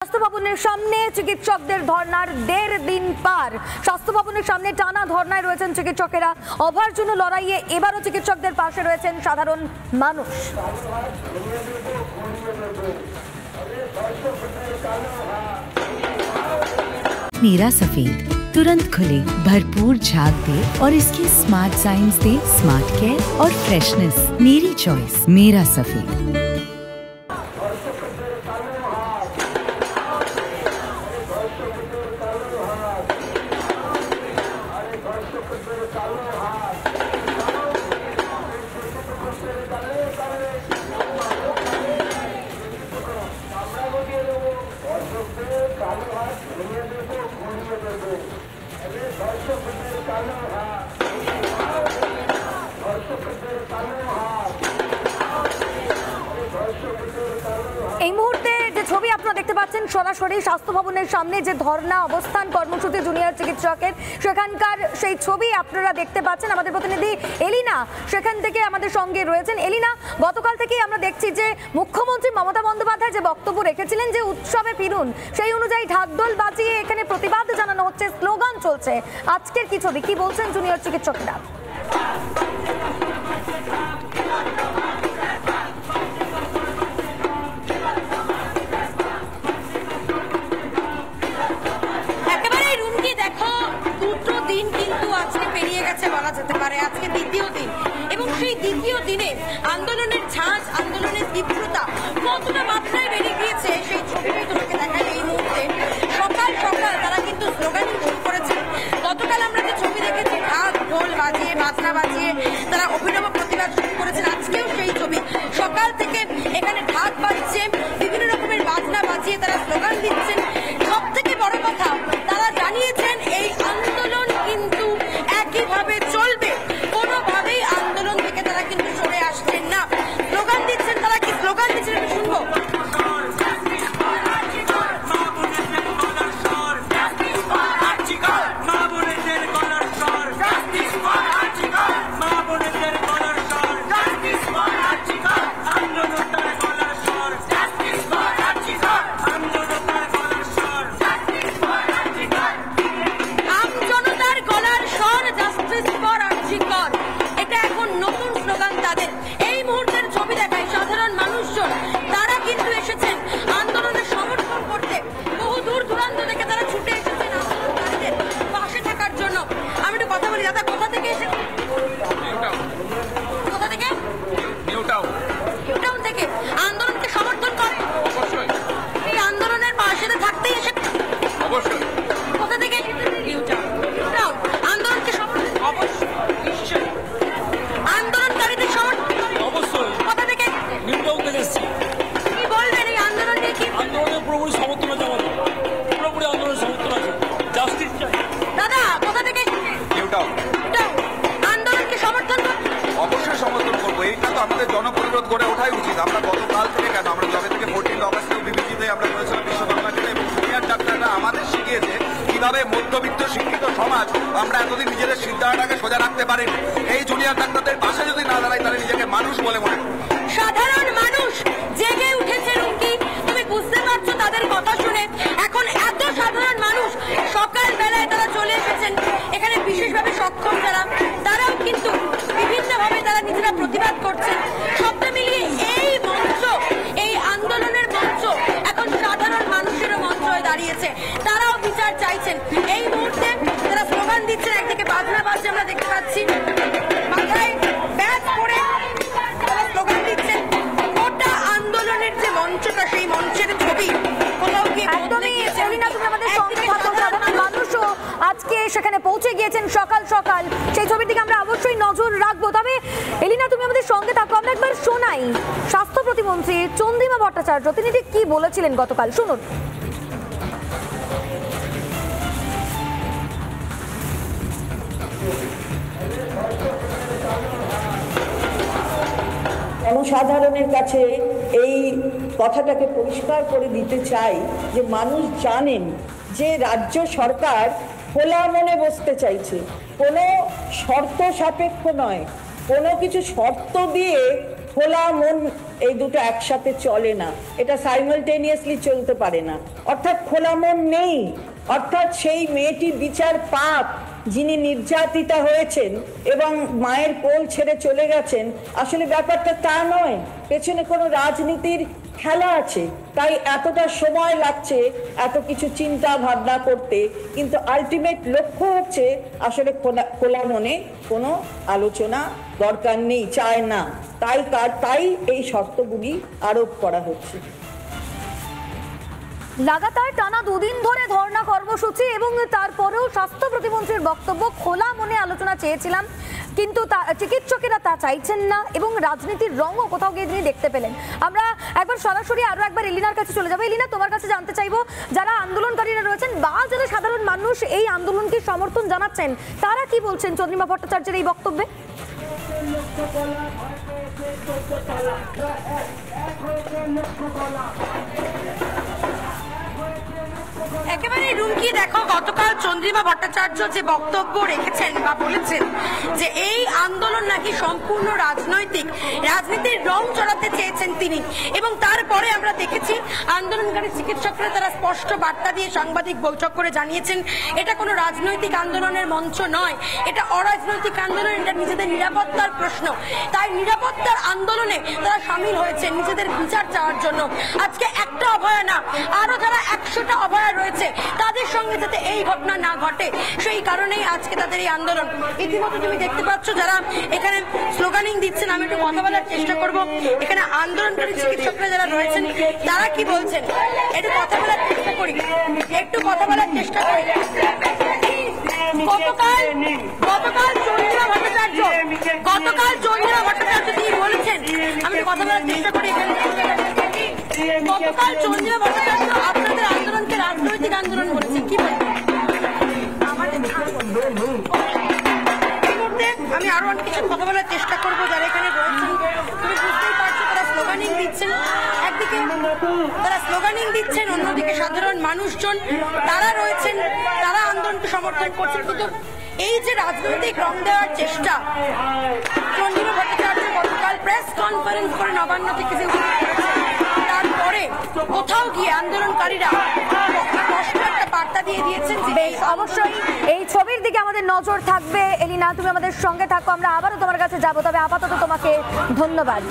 স্বাস্থ্য ভবনের সামনে চিকিৎসকদের ধর্নার 1.5 দিন পার। স্বাস্থ্য ভবনের সামনে টানা ধর্নায় রয়েছেন চিকিৎসকেরা। অভার জন্য লড়াইয়ে এবারও চিকিৎসকদের পাশে রয়েছেন সাধারণ মানুষ। नीरा सफेद तुरंत खुले, भरपूर झाग दे और इसकी स्मार्ट साइंस दे स्मार्ट केयर और फ्रेशनेस। मेरी चॉइस मेरा सफेद। এই মুহূর্তে যে ছবি আপনারা দেখতে পাচ্ছেন সরাসরি স্বাস্থ্য ভবনের সামনে যে ধর্ণা অবস্থান কর্মসূচি জুনিয়র চিকিৎসকের, সেখানকার সেই ছবি আপনারা দেখতে পাচ্ছেন। আমাদের প্রতিনিধি এলিনা সেখান থেকে আমাদের সঙ্গে রয়েছেন। এলিনা, গতকাল থেকেই আমরা দেখছি যে মুখ্যমন্ত্রী মমতা বন্দ্যোপাধ্যায় যে বক্তব্য রেখেছিলেন যে উৎসবে ফিরুন, সেই অনুযায়ী ঢাকঢোল বাজিয়ে এখানে প্রতিবাদ জানানো হচ্ছে, স্লোগান চলছে। আজকের কি ছবি, কি বলছেন জুনিয়র চিকিৎসকরা? আজকে দ্বিতীয় দিন এবং সেই দ্বিতীয় দিনে আন্দোলনের ঝাঁজ, আন্দোলনের তীব্রতা কতটা মাত্রায় বেড়ে গিয়েছে সেই ছবিটাই তোমাকে দেখায় এই মুহূর্তে। সকাল সকাল তারা কিন্তু স্লোগান শুরু করেছেন। গতকাল আমরা যে ছবি দেখেছি ঢাক ঢোল বাজিয়ে, বাজনা বাজিয়ে তারা অভিনব প্রতিবাদ শুরু করেছেন। আজকেও সেই ছবি, সকাল থেকে এখানে ঢাক বাজছে, বিভিন্ন রকমের বাজনা বাজিয়ে তারা স্লোগান দিচ্ছেন। সব থেকে বড় কথা, তারা জানিয়েছেন এই আন্দোলন কিন্তু একইভাবে চলবে, কোনোভাবেই আন্দোলন থেকে তারা কিন্তু সরে আসছেন না। স্লোগান দিচ্ছেন, তারা কি স্লোগান দিচ্ছেন একটু শুনবো। জনপ্রতিরোধ গড়ে ওঠাই উচিত। আমরা গতকাল থেকে কেন, আমরা যবে থেকে 14 অগস্টেও বিবিসিতে আমরা করেছিলাম বিশ্বকর্মা দিনে, এবং জুনিয়র ডাক্তাররা আমাদের শিখিয়েছে কিভাবে মধ্যবিত্ত শিক্ষিত সমাজ আমরা এতদিন নিজেদের সিদ্ধাটাকে সোজা রাখতে পারিনি। এই জুনিয়র ডাক্তারদের পাশে যদি না দাঁড়াই তাহলে নিজেকে মানুষ বলে মনে করি। সাধারণ মানুষ জেগে উঠেছে রুমকি, তুমি বুঝতে পারছো তাদের কথা শুনে। এখন এত সাধারণ মানুষ সকাল বেলায় তারা চলে এসেছেন এখানে, বিশেষভাবে সক্ষম যারা, তারাও কিন্তু বিভিন্নভাবে তারা নিজেরা প্রতিবাদ করছেন। সবটা মিলিয়ে এই মঞ্চ, এই আন্দোলনের মঞ্চ এখন সাধারণ মানুষেরও মঞ্চ হয়ে দাঁড়িয়েছে। তারাও বিচার চাইছেন। এই মুহূর্তে তারা স্লোগান দিচ্ছেন, একদিকে বাজনা বাজছে আমরা দেখতে পাচ্ছি, মাথায় ব্যাজ পরে তারা স্লোগান দিচ্ছেন। গোটা আন্দোলনের যে মঞ্চটা, সেই মঞ্চের ছবি কোথাও গিয়ে একদমই এলিনা, তুমি আমাদের সঙ্গে থাকো। সাধারণ মানুষও আজকে সেখানে পৌঁছে গিয়েছেন সকাল সকাল, সেই ছবির দিকে আমরা অবশ্যই নজর রাখবো। তবে এলিনা, তুমি আমাদের সঙ্গে থাকো, আমরা একবার শোনাই স্বাস্থ্য প্রতিমন্ত্রী চন্দ্রিমা ভট্টাচার্য তিনি ঠিক কি বলেছিলেন গতকাল, শুনুন। জনসাধারণের কাছে এই কথাটাকে পরিষ্কার করে দিতে চাই যে মানুষ জানেন যে রাজ্য সরকার খোলা মনে বসতে চাইছে, কোনো শর্ত সাপেক্ষ নয়, কোনো কিছু শর্ত দিয়ে খোলা মন, এই দুটো একসাথে চলে না, এটা সাইমালটেনিয়াসলি চলতে পারে না। অর্থাৎ খোলা মন নেই, অর্থাৎ সেই মেয়েটি বিচার পাপ, যিনি নির্যাতিতা হয়েছেন এবং মায়ের কোল ছেড়ে চলে গেছেন, আসলে ব্যাপারটা তা নয়, পেছনে কোনো রাজনীতির খেলা আছে, তাই এতটা সময় লাগছে এত কিছু চিন্তা ভাবনা করতে, কিন্তু আলটিমেট লক্ষ্য হচ্ছে আসলে খোলা মনে কোনো আলোচনা দরকার নেই, চায় না, তাই এই শর্তগুলি আরোপ করা হচ্ছে। লাগাতার টানা 2 দিন ধরে ধর্ণা কর্মসূচি এবং তারপরেও স্বাস্থ্য প্রতিমন্ত্রীর বক্তব্য, খোলা মনে আলোচনা চেয়েছিলাম, কিন্তু চিকিৎসকেরা তা চাইছেন না এবং রাজনীতির রঙও কোথাও গিয়ে তিনি দেখতে পেলেন। আমরা একবার সরাসরি আরো একবার এলিনার কাছে চলে যাবো। এলিনা, তোমার কাছে জানতে চাইবো, যারা আন্দোলনকারীরা রয়েছেন বা যারা সাধারণ মানুষ এই আন্দোলনকে সমর্থন জানাচ্ছেন, তারা কি বলছেন চন্দ্রিমা ভট্টাচার্যের এই বক্তব্যে? একেবারে রুমকি দেখো, গতকাল চন্দ্রিমা ভট্টাচার্য যে বক্তব্য রেখেছেন বা বলেছেন যে এই আন্দোলন নাকি সম্পূর্ণ রাজনৈতিক, রাজনীতির রং চড়াতে চেয়েছেন তিনি, এবং তারপরে আমরা দেখেছি আন্দোলনকারী চিকিৎসকরা তারা স্পষ্ট বার্তা দিয়ে সাংবাদিক বৈঠক করে জানিয়েছেন এটা কোনো রাজনৈতিক আন্দোলনের মঞ্চ নয়, এটা অরাজনৈতিক আন্দোলন, এটা নিজেদের নিরাপত্তার প্রশ্ন, তাই নিরাপত্তার আন্দোলনে তারা সামিল হয়েছে নিজেদের বিচার চাওয়ার জন্য। আজকে একটা অভয়া না, আরো যারা 100টা অভয়া রয়েছে তাদের সঙ্গে যাতে এই ঘটনা না ঘটে, সেই কারণেই আজকে তাদের এই আন্দোলন। ইতিমধ্যে তুমি দেখতে পাচ্ছ যারা এখানে স্লোগানিং দিচ্ছেন, আমি একটু কথা বলার চেষ্টা করব, এখানে আন্দোলনকারী চিকিৎসকরা যারা রয়েছেন তারা কি বলছেন একটু কথা বলার চেষ্টা করি। গতকাল চন্দ্রিমা ভট্টাচার্য তিনি বলেছেন, আমি কথা বলার চেষ্টা করি, গতকাল চন্দ্রিমা ভট্টাচার্য আপনাদের আন্দোলনকে রাজনৈতিক আন্দোলন বলেছেন, কি বলবেন? আমি আরো অনেক কিছু কথা বলার চেষ্টা করবো যারা এখানে রয়েছেন। তুমি বুঝতেই পারছো তারা স্লোগানিং দিচ্ছেন, একদিকে তারা স্লোগানিং দিচ্ছেন, অন্যদিকে সাধারণ মানুষজন তারা রয়েছেন, তারা আন্দোলনকে সমর্থন করছেন। কিন্তু এই যে রাজনৈতিক রং দেওয়ার চেষ্টা, চন্দ্রিমা ভট্টাচার্য গতকাল প্রেস কনফারেন্স করে নবান্ন থেকে যে তারপরে কোথাও গিয়ে আন্দোলনকারীরা একটা বার্তা দিয়ে দিয়েছেন। অবশ্যই এই ছবির দিকে আমাদের নজর থাকবে। এলিনা, তুমি আমাদের সঙ্গে থাকো, আমরা আবারও তোমার কাছে যাবো, তবে আপাতত তোমাকে ধন্যবাদ।